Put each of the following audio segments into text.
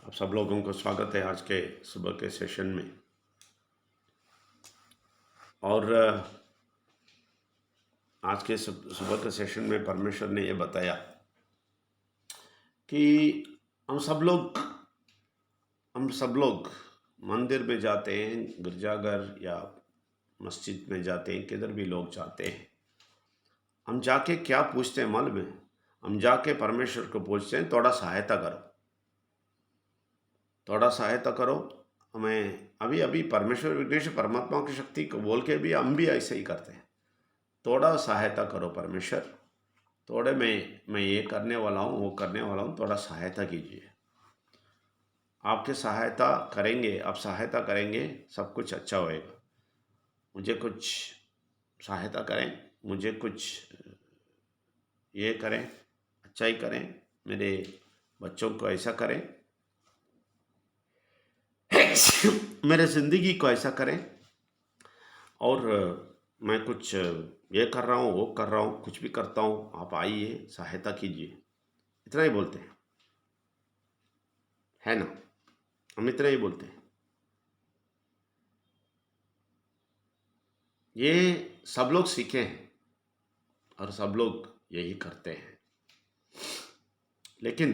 आप सब लोगों को स्वागत है आज के सुबह के सेशन में। और आज के सुबह के सेशन में परमेश्वर ने ये बताया कि हम सब लोग मंदिर में जाते हैं, गिरजाघर या मस्जिद में जाते हैं, किधर भी लोग जाते हैं। हम जाके क्या पूछते हैं मालूम है? हम जाके परमेश्वर को पूछते हैं, थोड़ा सहायता करो, थोड़ा सहायता करो हमें। अभी अभी परमेश्वर विघ्नेश्वर परमात्मा की शक्ति को बोल के भी हम भी ऐसे ही करते हैं, थोड़ा सहायता करो परमेश्वर, थोड़े मैं ये करने वाला हूँ, वो करने वाला हूँ, थोड़ा सहायता कीजिए। आपके सहायता करेंगे, आप सहायता करेंगे, सब कुछ अच्छा होएगा। मुझे कुछ सहायता करें, मुझे कुछ ये करें, अच्छा ही करें, मेरे बच्चों को ऐसा करें, मेरे ज़िंदगी को ऐसा करें, और मैं कुछ ये कर रहा हूँ, वो कर रहा हूँ, कुछ भी करता हूँ, आप आइए सहायता कीजिए। इतना ही बोलते हैं, है ना? हम इतना ही बोलते हैं। ये सब लोग सीखे हैं और सब लोग यही करते हैं। लेकिन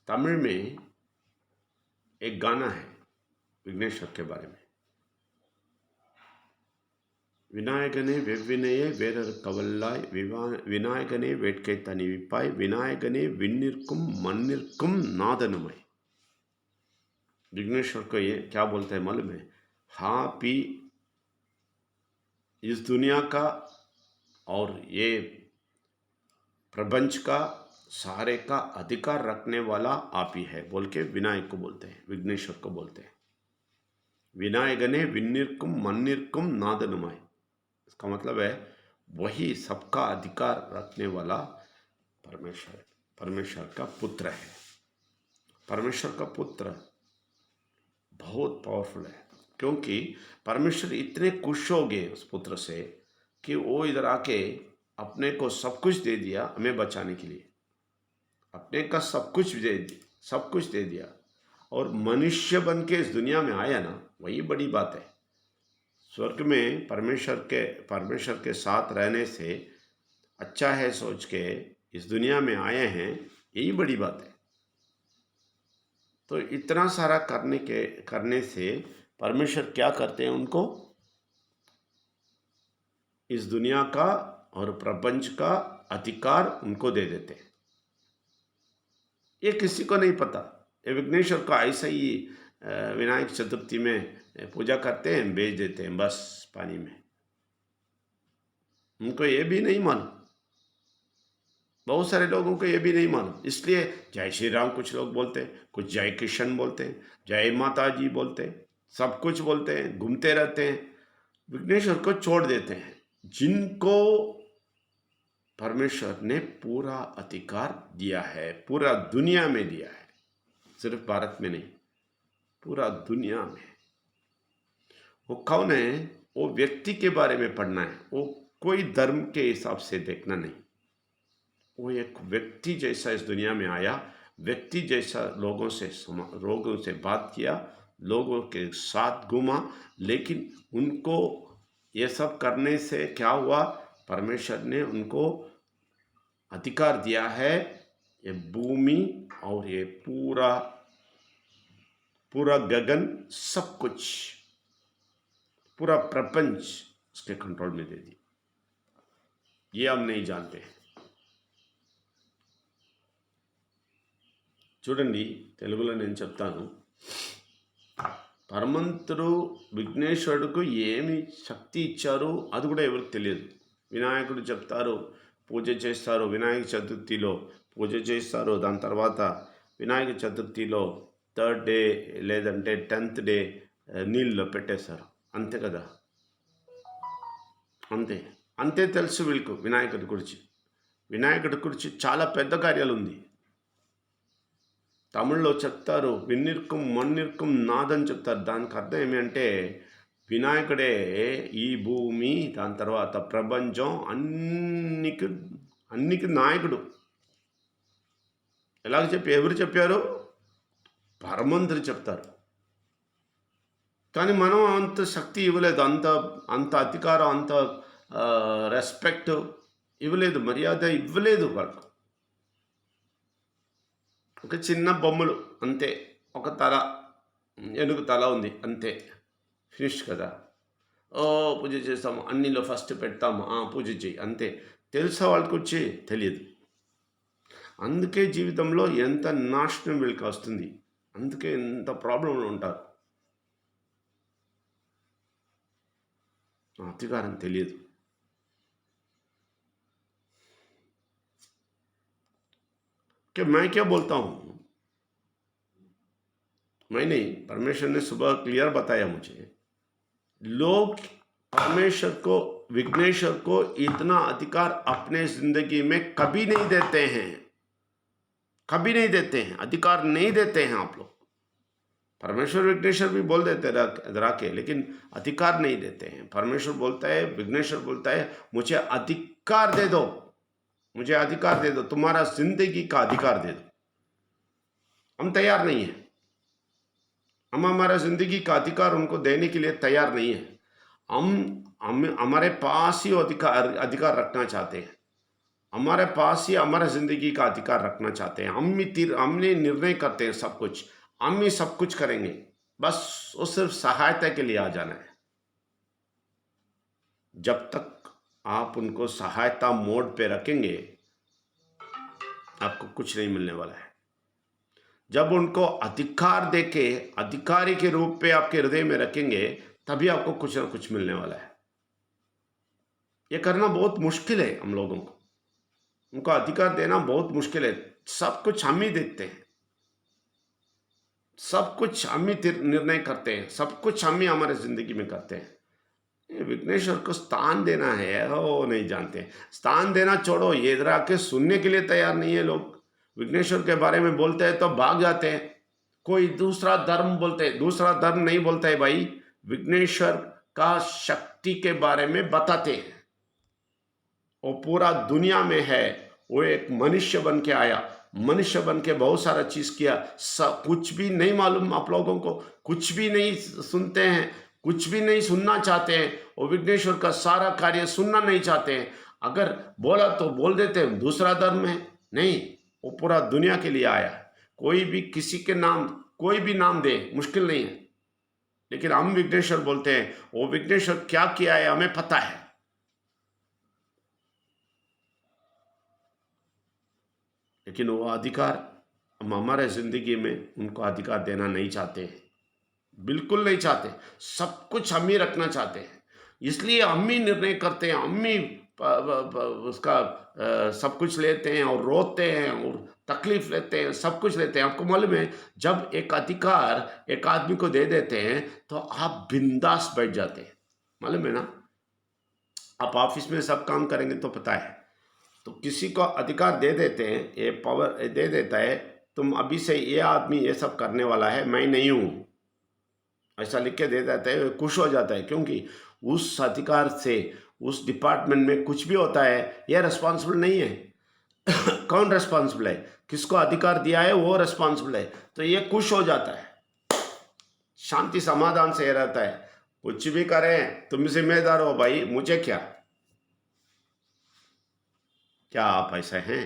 तमिल में एक गाना है विघ्नेश्वर के बारे में। விநாயகனே வெவ்வினையே வேறர் கவல்லாய் விநாயகனே வேட்கை தணிவிப்பாய் விநாயகனே विन्निर्कुम मन्निर्कुम नादनुमाय। विघ्नेश्वर को ये क्या बोलते हैं मालूम है? हाँ पी इस दुनिया का और ये प्रपंच का सारे का अधिकार रखने वाला आप ही है बोल के विनायक को बोलते हैं, विघ्नेश्वर को बोलते हैं। विनायकने विन्निर्कुम मन्निर्कुम नादनुमाय, इसका मतलब है वही सबका अधिकार रखने वाला परमेश्वर है, परमेश्वर का पुत्र है। परमेश्वर का पुत्र बहुत पावरफुल है, क्योंकि परमेश्वर इतने खुश हो गए उस पुत्र से कि वो इधर आके अपने को सब कुछ दे दिया हमें बचाने के लिए। अपने का सब कुछ दे दिया और मनुष्य बन के इस दुनिया में आया ना, वही बड़ी बात है। स्वर्ग में परमेश्वर के साथ रहने से अच्छा है सोच के इस दुनिया में आए हैं, यही बड़ी बात है। तो इतना सारा करने से परमेश्वर क्या करते हैं? उनको इस दुनिया का और प्रपंच का अधिकार उनको दे देते हैं। ये किसी को नहीं पता। ये विघ्नेश्वर का ऐसा ही विनायक चतुर्थी में पूजा करते हैं, बेच देते हैं बस पानी में। उनको ये भी नहीं मालूम, बहुत सारे लोगों को ये भी नहीं मालूम। इसलिए जय श्री राम कुछ लोग बोलते हैं, कुछ जय किशन बोलते हैं, जय माता जी बोलते हैं, सब कुछ बोलते हैं, घूमते रहते हैं, विघ्नेश्वर को छोड़ देते हैं जिनको परमेश्वर ने पूरा अधिकार दिया है, पूरा दुनिया में दिया है, सिर्फ भारत में नहीं, पूरा दुनिया में। वो कौन है? वो व्यक्ति के बारे में पढ़ना है, वो कोई धर्म के हिसाब से देखना नहीं। वो एक व्यक्ति जैसा इस दुनिया में आया, व्यक्ति जैसा लोगों से बात किया, लोगों के साथ घूमा, लेकिन उनको ये सब करने से क्या हुआ? परमेश्वर ने उनको अधिकार दिया है, ये भूमि और ये पूरा पूरा गगन, सब कुछ, पूरा प्रपंच उसके कंट्रोल में दे दी। ये हम नहीं जानते हैं। చూడండి, తెలుగులో నేను చెప్తాను. పరమంతుడు విఘ్నేశ్వరుడికి ఏమి శక్తి ఇచ్చారు అది కూడా ఎవరికి తెలియదు. వినాయకుడు చెప్తారు, పూజ చేస్తారు, వినాయక చతుర్థిలో పూజ చేస్తారు. దాని తర్వాత వినాయక చతుర్థిలో 3rd డే లేదంటే 10th డే నీళ్ళలో పెట్టేస్తారు, అంతే కదా. అంతే అంతే తెలుసు వీళ్ళకు వినాయకుడి గురించి చాలా పెద్ద కార్యాలు ఉంది. తమిళ్లో చెప్తారు విన్నిర్కుం మన్నిర్కుం నాదని చెప్తారు. దానికి అర్థం ఏమి అంటే వినాయకుడే ఈ భూమి, దాని తర్వాత ప్రపంచం అన్నికి నాయకుడు. ఎలాగ ఎవరు చెప్పారు? పరమంత్రి చెప్తారు. కానీ మనం అంత శక్తి ఇవ్వలేదు. అంత అంత అధికారం, అంత రెస్పెక్ట్ ఇవ్వలేదు, మర్యాద ఇవ్వలేదు వాళ్ళకు. ఒక చిన్న బొమ్మలు అంతే. ఒక తల, ఏనుగు తల ఉంది అంతే. ఫినిష్ కదా! పూజ చేస్తాము. అన్నిలో ఫస్ట్ పెడతాము. పూజ చెయ్యి అంతే. తెలుసా వాళ్ళకొచ్చి? తెలియదు. అందుకే జీవితంలో ఎంత నాశనం వీళ్ళకి వస్తుంది. అందుకే ఎంత ప్రాబ్లంలు ఉంటారు. అధికారం తెలియదు. कि मैं क्या बोलता हूँ, मैं नहीं, परमेश्वर ने सुबह क्लियर बताया मुझे। लोग परमेश्वर को, विघ्नेश्वर को इतना अधिकार अपने जिंदगी में कभी नहीं देते हैं, कभी नहीं देते हैं, अधिकार नहीं देते हैं आप लोग। परमेश्वर विघ्नेश्वर भी बोल देते राके, लेकिन अधिकार नहीं देते हैं। परमेश्वर बोलता है, विघ्नेश्वर बोलता है, मुझे अधिकार दे दो, मुझे अधिकार दे दो, तुम्हारा जिंदगी का अधिकार दे दो। हम तैयार नहीं है, हम हमारा जिंदगी का अधिकार उनको देने के लिए तैयार नहीं है। हम हमारे पास ही अधिकार रखना चाहते हैं, हमारे पास ही हमारा जिंदगी का अधिकार रखना चाहते हैं। हमने निर्णय करते हैं सब कुछ, हम ही सब कुछ करेंगे, बस वो सिर्फ सहायता के लिए आ जाना है। जब तक आप उनको सहायता मोड पे रखेंगे, आपको कुछ नहीं मिलने वाला है। जब उनको अधिकार देके अधिकारी के रूप पे आपके हृदय में रखेंगे, तभी आपको कुछ ना कुछ मिलने वाला है। ये करना बहुत मुश्किल है हम लोगों को, उनको अधिकार देना बहुत मुश्किल है। सब कुछ हम ही देखते हैं, सब कुछ हम ही निर्णय करते हैं, सब कुछ हम ही हमारे जिंदगी में करते हैं। विघ्नेश्वर को स्थान देना है, वो नहीं जानते। स्थान देना छोड़ो, ये इधर आके सुनने के लिए तैयार नहीं है लोग। विघ्नेश्वर के बारे में बोलते हैं तो भाग जाते हैं। कोई दूसरा धर्म बोलते हैं, दूसरा धर्म नहीं बोलता है भाई, विघ्नेश्वर का शक्ति के बारे में बताते हैं। वो पूरा दुनिया में है, वो एक मनुष्य बन के आया, मनुष्य बन के बहुत सारा चीज किया। कुछ भी नहीं मालूम आप लोगों को, कुछ भी नहीं सुनते हैं, कुछ भी नहीं सुनना चाहते हैं। वो विघ्नेश्वर का सारा कार्य सुनना नहीं चाहते हैं। अगर बोला तो बोल देते हैं दूसरा धर्म है, नहीं, वो पूरा दुनिया के लिए आया। कोई भी किसी के नाम, कोई भी नाम दे, मुश्किल नहीं है, लेकिन हम विघ्नेश्वर बोलते हैं। वो विघ्नेश्वर क्या किया है हमें पता है, लेकिन वो अधिकार हम हमारे जिंदगी में उनको अधिकार देना नहीं चाहते हैं, बिल्कुल नहीं चाहते। सब कुछ हम ही रखना चाहते हैं, इसलिए हम ही निर्णय करते हैं, हम ही उसका सब कुछ लेते हैं और रोते हैं और तकलीफ लेते हैं, सब कुछ लेते हैं। आपको मालूम है, जब एक अधिकार एक आदमी को दे देते हैं तो आप बिंदास बैठ जाते हैं। मालूम है ना, आप ऑफिस में सब काम करेंगे तो पता है, तो किसी को अधिकार दे देते हैं, ये पावर दे देता है, तुम अभी से ये आदमी ये सब करने वाला है, मैं नहीं हूं, ऐसा लिख के दे देता है। खुश हो जाता है, क्योंकि उस अधिकार से उस डिपार्टमेंट में कुछ भी होता है, यह रिस्पॉन्सिबल नहीं है। कौन रिस्पॉन्सिबल है? किसको अधिकार दिया है वो रिस्पॉन्सिबल है। तो ये खुश हो जाता है, शांति समाधान से रहता है। कुछ भी करें तुम जिम्मेदार हो भाई, मुझे क्या आप ऐसे हैं?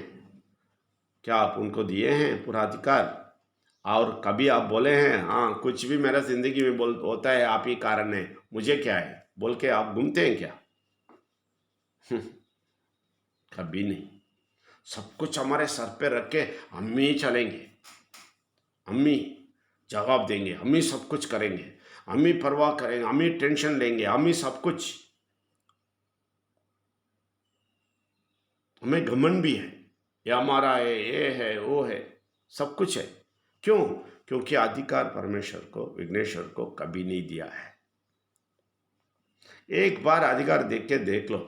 क्या आप उनको दिए हैं पूरा अधिकार? और कभी आप बोले हैं हाँ कुछ भी मेरा जिंदगी में होता है आप ही कारण है, मुझे क्या है बोल के आप घूमते हैं क्या? कभी नहीं। सब कुछ हमारे सर पे रख के हम ही चलेंगे, हम ही जवाब देंगे, हम ही सब कुछ करेंगे, हम ही परवाह करेंगे, हम ही टेंशन लेंगे, हम ही सब कुछ। हमें घमंड भी है, ये हमारा है, ये है, वो है, सब कुछ है। क्यों? क्योंकि अधिकार परमेश्वर को, विघ्नेश्वर को कभी नहीं दिया है। एक बार अधिकार देख लो,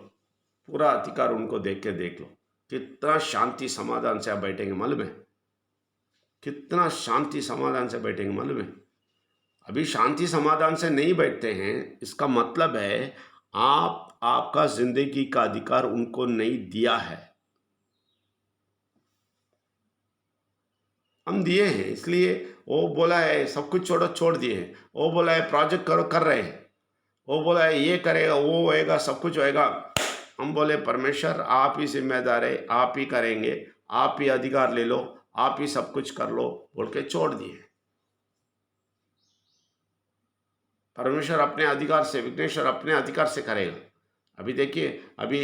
पूरा अधिकार उनको देख के देख लो, कितना शांति समाधान से आप बैठेंगे मालूम है? कितना शांति समाधान से बैठेंगे मालूम है? अभी शांति समाधान से नहीं बैठते हैं, इसका मतलब है आपका जिंदगी का अधिकार उनको नहीं दिया है। हम दिए हैं, इसलिए वो बोला है सब कुछ छोड़ो, छोड़ दिए हैं। वो बोला है प्रोजेक्ट करो, कर रहे हैं। वो बोला है ये करेगा, वो होएगा, सब कुछ होएगा। हम बोले परमेश्वर आप ही जिम्मेदार है, आप ही करेंगे, आप ही अधिकार ले लो, आप ही सब कुछ कर लो, बोल के छोड़ दिए। परमेश्वर अपने अधिकार से, विघ्नेश्वर अपने अधिकार से करेगा। अभी देखिए, अभी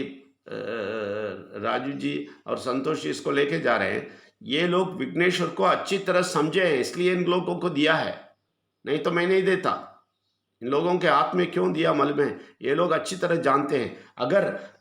राजू जी और संतोष जी इसको लेके जा रहे हैं। ये लोग विघ्नेश्वर को अच्छी तरह समझे हैं, इसलिए इन लोगों को दिया है, नहीं तो मैं नहीं देता। इन लोगों के हाथ में क्यों दिया मालूम है? ये लोग अच्छी तरह जानते हैं, अगर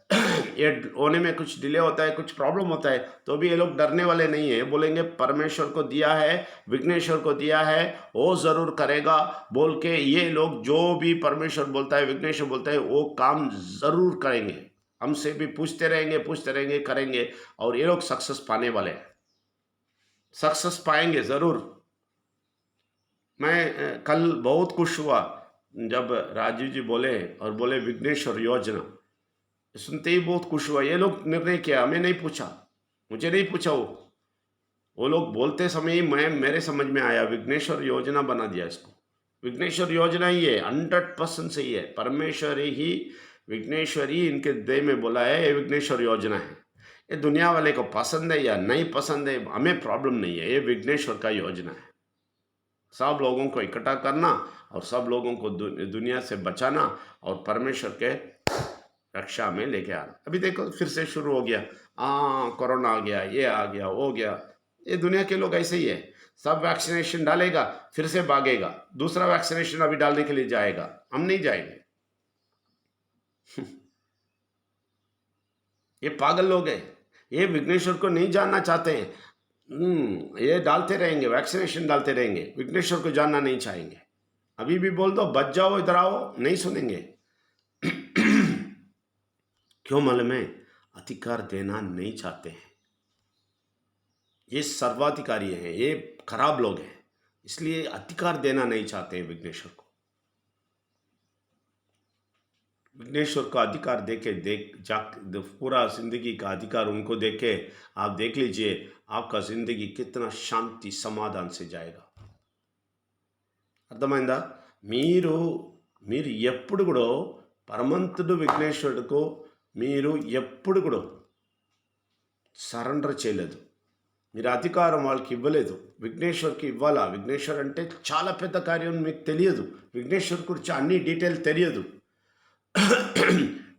ये होने में कुछ डिले होता है, कुछ प्रॉब्लम होता है, तो भी ये लोग डरने वाले नहीं है। बोलेंगे परमेश्वर को दिया है, विघ्नेश्वर को दिया है, वो जरूर करेगा बोल के ये लोग जो भी परमेश्वर बोलता है, विघ्नेश्वर बोलता है, वो काम जरूर करेंगे। हमसे भी पूछते रहेंगे, करेंगे, और ये लोग सक्सेस पाने वाले हैं, सक्सेस पाएंगे जरूर। मैं कल बहुत खुश हुआ जब राजीव जी बोले और बोले विघ्नेश्वर योजना, सुनते ही बहुत खुश हुआ। ये लोग निर्णय किया, हमें नहीं पूछा, मुझे नहीं पूछा। वो लोग बोलते समय ही मेरे समझ में आया, विघ्नेश्वर योजना बना दिया इसको। विघ्नेश्वर योजना ही है, 100% सही है। परमेश्वर ही, विघ्नेश्वर ही इनके देह में बोला है, ये विघ्नेश्वर योजना है। ये दुनिया वाले को पसंद है या नहीं पसंद है, हमें प्रॉब्लम नहीं है, ये विघ्नेश्वर का योजना है। सब लोगों को इकट्ठा करना और सब लोगों को दुनिया से बचाना और परमेश्वर के रक्षा में लेके आना। अभी देखो फिर से शुरू हो गया, कोरोना आ गया, ये आ गया, वो गया। ये दुनिया के लोग ऐसे ही है, सब वैक्सीनेशन डालेगा फिर से भागेगा, दूसरा वैक्सीनेशन अभी डालने के लिए जाएगा, हम नहीं जाएंगे। ये पागल लोग हैं, ये विघ्नेश्वर को नहीं जानना चाहते हैं। ये डालते रहेंगे, वैक्सीनेशन डालते रहेंगे, विघ्नेश्वर को जानना नहीं चाहेंगे। अभी भी बोल दो बच जाओ, इधर आओ, नहीं सुनेंगे। क्यों मालूम है? अधिकार देना नहीं चाहते हैं। ये सर्वाधिकारी हैं, ये खराब लोग हैं, इसलिए अधिकार देना नहीं चाहते हैं विघ्नेश्वर को। विघ्नेश्वर का अधिकार पूरा जिंदगी का अधिकार उनको देके आप देख लीजिए, आपका जिंदगी कितना शांति समाधान से जाएगा। అర్థమైందా? మీరు ఎప్పుడు కూడా పరమంతుడు విఘ్నేశ్వరుడుకు మీరు ఎప్పుడు కూడా సరెండర్ చేయలేదు. మీరు అధికారం వాళ్ళకి ఇవ్వలేదు, విఘ్నేశ్వర్కి ఇవ్వాలా. విఘ్నేశ్వర్ అంటే చాలా పెద్ద కార్యం, మీకు తెలియదు. విఘ్నేశ్వర్ గురించి అన్ని డీటెయిల్ తెలియదు,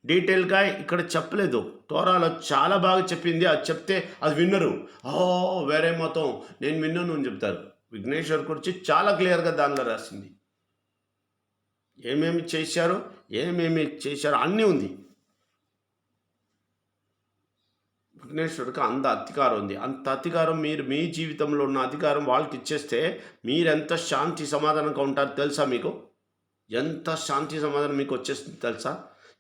డీటెయిల్గా ఇక్కడ చెప్పలేదు. తోరాలో చాలా బాగా చెప్పింది, అది చెప్తే అది విన్నరు. వేరే మతం నేను విన్నాను అని చెప్తారు. విఘ్నేశ్వర్ గురించి చాలా క్లియర్గా దానిలో రాసింది, ఏమేమి చేశారో అన్నీ ఉంది. విఘ్నేశ్వరుడికి అంత అధికారం ఉంది. అంత అధికారం మీరు మీ జీవితంలో ఉన్న అధికారం వాళ్ళకి ఇచ్చేస్తే మీరు ఎంత శాంతి సమాధానంగా ఉంటారో తెలుసా? మీకు ఎంత శాంతి సమాధానం మీకు వచ్చేస్తుంది తెలుసా?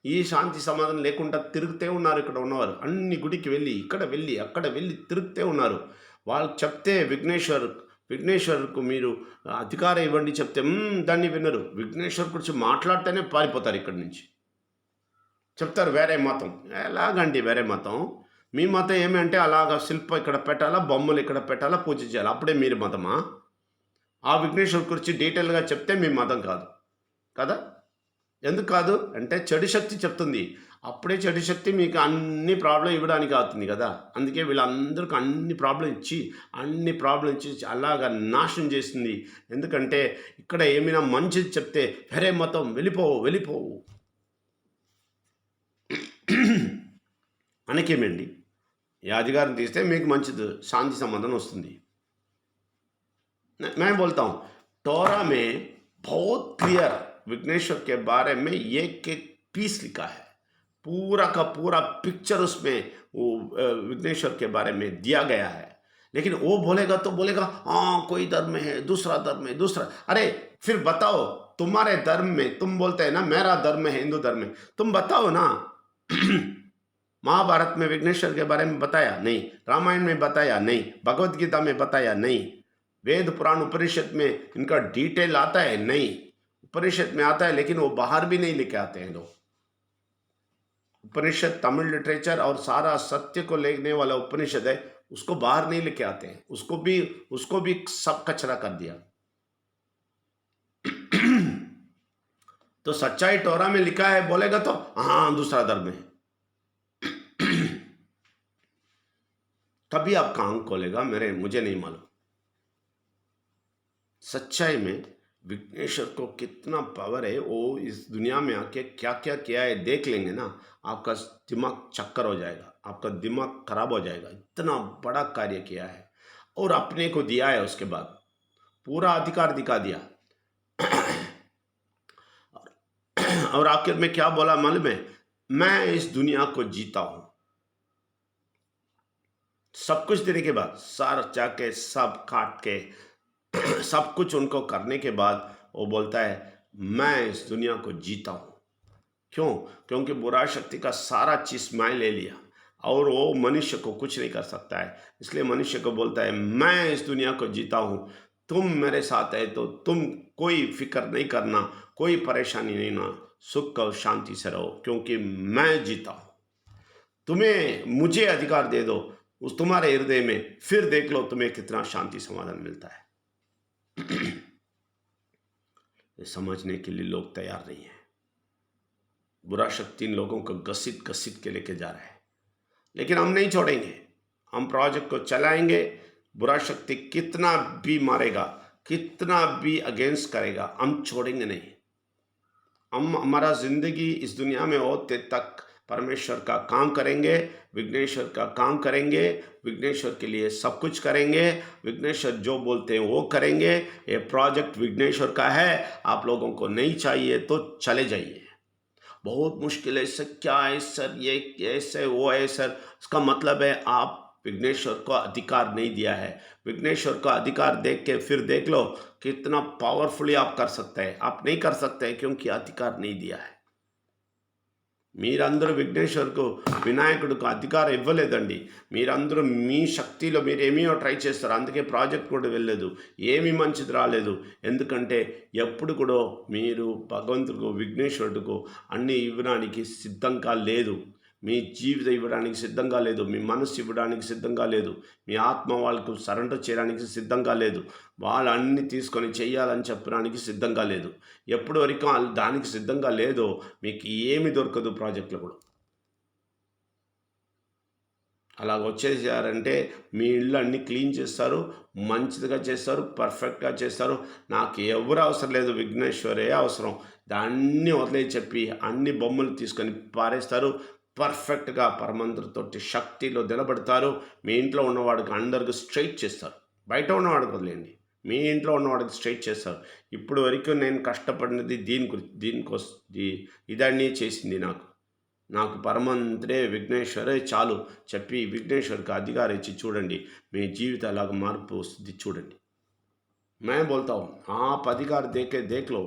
ఈ శాంతి సమాధానం లేకుండా తిరుగుతూ ఉన్నారు ఇక్కడ ఉన్నవారు. అన్ని గుడికి వెళ్ళి, ఇక్కడ వెళ్ళి, అక్కడ వెళ్ళి తిరుగుతూ ఉన్నారు. వాళ్ళకి చెప్తే విఘ్నేశ్వరుకు మీరు అధికారం ఇవ్వండి చెప్తే దాన్ని వినరు. విఘ్నేశ్వర్ గురించి మాట్లాడితేనే పారిపోతారు ఇక్కడి నుంచి. చెప్తారు వేరే మతం. ఎలాగండి వేరే మతం? మీ మతం ఏమంటే అలాగ శిల్పం ఇక్కడ పెట్టాలా, బొమ్మలు ఇక్కడ పెట్టాలా, పూజ చేయాలి, అప్పుడే మీరు మతమా? ఆ విఘ్నేశ్వర్ గురించి డీటెయిల్గా చెప్తే మీ మతం కాదు కదా? ఎందుకు కాదు అంటే చెడు శక్తి చెప్తుంది, అప్పుడే చెడు శక్తి మీకు అన్ని ప్రాబ్లం ఇవ్వడానికి అవుతుంది కదా. అందుకే వీళ్ళందరికీ అన్ని ప్రాబ్లం ఇచ్చి అలాగా నాశనం చేస్తుంది. ఎందుకంటే ఇక్కడ ఏమైనా మంచిది చెప్తే వేరే మతం వెళ్ళిపోవు అనకేమండి. ఈ అధికారం తీస్తే మీకు మంచిది, శాంతి సంబంధం వస్తుంది. मैं बोलता हूँ टोरा में बहुत क्लियर विघ्नेश्वर के बारे में एक पीस लिखा है, पूरा का पूरा पिक्चर उसमें वो विघ्नेश्वर के बारे में दिया गया है. लेकिन वो बोलेगा तो बोलेगा कोई धर्म है, दूसरा धर्म है, दूसरा. अरे फिर बताओ, तुम्हारे धर्म में तुम बोलते हैं ना मेरा धर्म है हिंदू धर्म है, तुम बताओ ना. महाभारत में विघ्नेश्वर के बारे में बताया नहीं, रामायण में बताया नहीं, भगवत गीता में बताया नहीं, वेद पुराण उपनिषद में इनका डिटेल आता है नहीं. उपनिषद में आता है लेकिन वो बाहर भी नहीं लेके आते हैं लोग. उपनिषद तमिल लिटरेचर और सारा सत्य को लेने वाला उपनिषद है, उसको बाहर नहीं लेके आते हैं, उसको भी सब कचरा कर दिया। तो सच्चाई टोरा में लिखा है बोलेगा तो हाँ दूसरा धर्म है। तभी आपका आंख खोलेगा, मुझे नहीं मालूम। सच्चाई में विघ्नेश्वर को कितना पावर है, वो इस दुनिया में आके क्या क्या किया है देख लेंगे ना, आपका दिमाग चक्कर हो जाएगा, आपका दिमाग खराब हो जाएगा। इतना बड़ा कार्य किया है और अपने को दिया है, उसके बाद पूरा अधिकार दिखा दिया। और आखिर में क्या बोला मालूम है? मैं इस दुनिया को जीता हूं। सब कुछ देने के बाद, सार जाके सब काट के सब कुछ उनको करने के बाद वो बोलता है मैं इस दुनिया को जीता हूं। क्यों? क्योंकि बुरा शक्ति का सारा चीज मैं ले लिया और वो मनुष्य को कुछ नहीं कर सकता है। इसलिए मनुष्य को बोलता है मैं इस दुनिया को जीता हूं, तुम मेरे साथ है तो तुम कोई फिक्र नहीं करना, कोई परेशानी नहीं ना, सुख और शांति से रहो, क्योंकि मैं जीता हूं। तुम्हें मुझे अधिकार दे दो उस तुम्हारे हृदय में, फिर देख लो तुम्हें कितना शांति समाधान मिलता है। ये समझने के लिए लोग तैयार नहीं है। बुरा शक्ति इन लोगों को घसीट घसीट के लेके जा रहा है, लेकिन हम नहीं छोड़ेंगे। हम प्रोजेक्ट को चलाएंगे। बुरा शक्ति कितना भी मारेगा, कितना भी अगेंस्ट करेगा, हम छोड़ेंगे नहीं। हम हमारा जिंदगी इस दुनिया में होते तक परमेश्वर का काम करेंगे, विघ्नेश्वर का काम करेंगे, विघ्नेश्वर के लिए सब कुछ करेंगे। विघ्नेश्वर जो बोलते हैं वो करेंगे। ये प्रोजेक्ट विघ्नेश्वर का है, आप लोगों को नहीं चाहिए तो चले जाइए। बहुत मुश्किल है सर, क्या है सर, ये ऐसे वो है सर। इसका मतलब है आप विघ्नेश्वर को अधिकार नहीं दिया है। विघ्नेश्वर का अधिकार देख के फिर देख लो कितना पावरफुली आप कर सकते हैं। आप नहीं कर सकते क्योंकि अधिकार नहीं दिया है। మీరందరూ విఘ్నేశ్వర్కు వినాయకుడికి అధికారం ఇవ్వలేదండి. మీరందరూ మీ శక్తిలో మీరు ఏమీయో ట్రై చేస్తారు, అందుకే ప్రాజెక్ట్ కూడా వెళ్ళలేదు, ఏమీ మంచిది రాలేదు. ఎందుకంటే ఎప్పుడు కూడా మీరు భగవంతుడికి విఘ్నేశ్వరుడికి అన్నీ ఇవ్వడానికి సిద్ధంగా లేదు. మీ జీవితం ఇవ్వడానికి సిద్ధంగా లేదు, మీ మనసు ఇవ్వడానికి సిద్ధంగా లేదు, మీ ఆత్మ వాళ్ళకు సరెండర్ చేయడానికి సిద్ధంగా లేదు, వాళ్ళు అన్ని తీసుకొని చెయ్యాలని చెప్పడానికి సిద్ధంగా లేదు. ఎప్పటి వరకు దానికి సిద్ధంగా లేదో మీకు ఏమి దొరకదు ప్రాజెక్టులో కూడా. అలాగ వచ్చేసారంటే మీ ఇళ్ళు అన్నీ క్లీన్ చేస్తారు, మంచిదిగా చేస్తారు, పర్ఫెక్ట్గా చేస్తారు. నాకు ఎవరు అవసరం లేదు, విఘ్నేశ్వరే అవసరం. దాన్ని వదిలే చెప్పి అన్ని బొమ్మలు తీసుకొని పారేస్తారు. పర్ఫెక్ట్గా పరమంత్రతోటి శక్తిలో నిలబడతారు. మీ ఇంట్లో ఉన్నవాడికి అందరికి స్ట్రైట్ చేస్తారు. బయట ఉన్నవాడికి వదిలేండి, మీ ఇంట్లో ఉన్నవాడికి స్ట్రైట్ చేస్తారు. ఇప్పుడు వరకు నేను కష్టపడినది దీనికోసం ఇదన్నీ చేసింది నాకు పరమంత్రే విఘ్నేశ్వరే చాలు చెప్పి విఘ్నేశ్వర్కి అధికారం ఇచ్చి చూడండి, మీ జీవితం అలాగ మార్పు వస్తుంది చూడండి. मैं बोलता हूँ आप अधिकार दे के देख लो।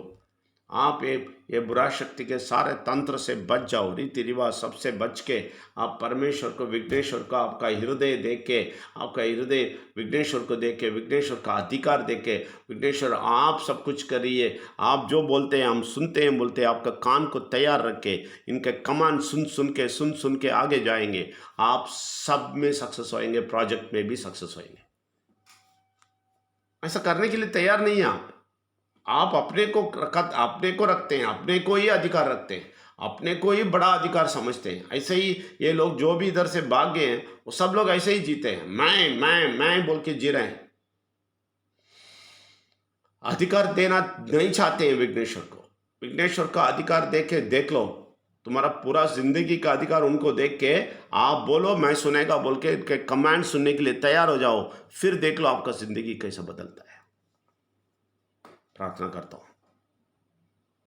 आप ये बुरा शक्ति के सारे तंत्र से बच जाओ, रीति रिवाज सबसे बच के आप परमेश्वर को, विघ्नेश्वर को आपका हृदय देख के, आपका हृदय विघ्नेश्वर को देख के, विघ्नेश्वर का अधिकार देख के, विघ्नेश्वर आप सब कुछ करिए, आप जो बोलते हैं हम सुनते हैं बोलते हैं, आपका कान को तैयार रख के इनके कमांड सुन के आगे जाएंगे। आप सब में सक्सेस होएंगे, प्रोजेक्ट में भी सक्सेस होएंगे। ऐसा करने के लिए तैयार नहीं है आप अपने को रखते हैं, अपने को ही अधिकार रखते हैं, अपने को ही बड़ा अधिकार समझते हैं। ऐसे ही ये लोग जो भी इधर से भाग गए हैं वो सब लोग ऐसे ही जीते हैं, मैं बोल के जी रहे हैं। अधिकार देना नहीं चाहते हैं विघ्नेश्वर को। विघ्नेश्वर का अधिकार देख लो, तुम्हारा पूरा जिंदगी का अधिकार उनको देख के आप बोलो मैं सुनेगा बोल के कमांड सुनने के लिए तैयार हो जाओ, फिर देख लो आपका जिंदगी कैसा बदलता है। प्रार्थना करता हूँ।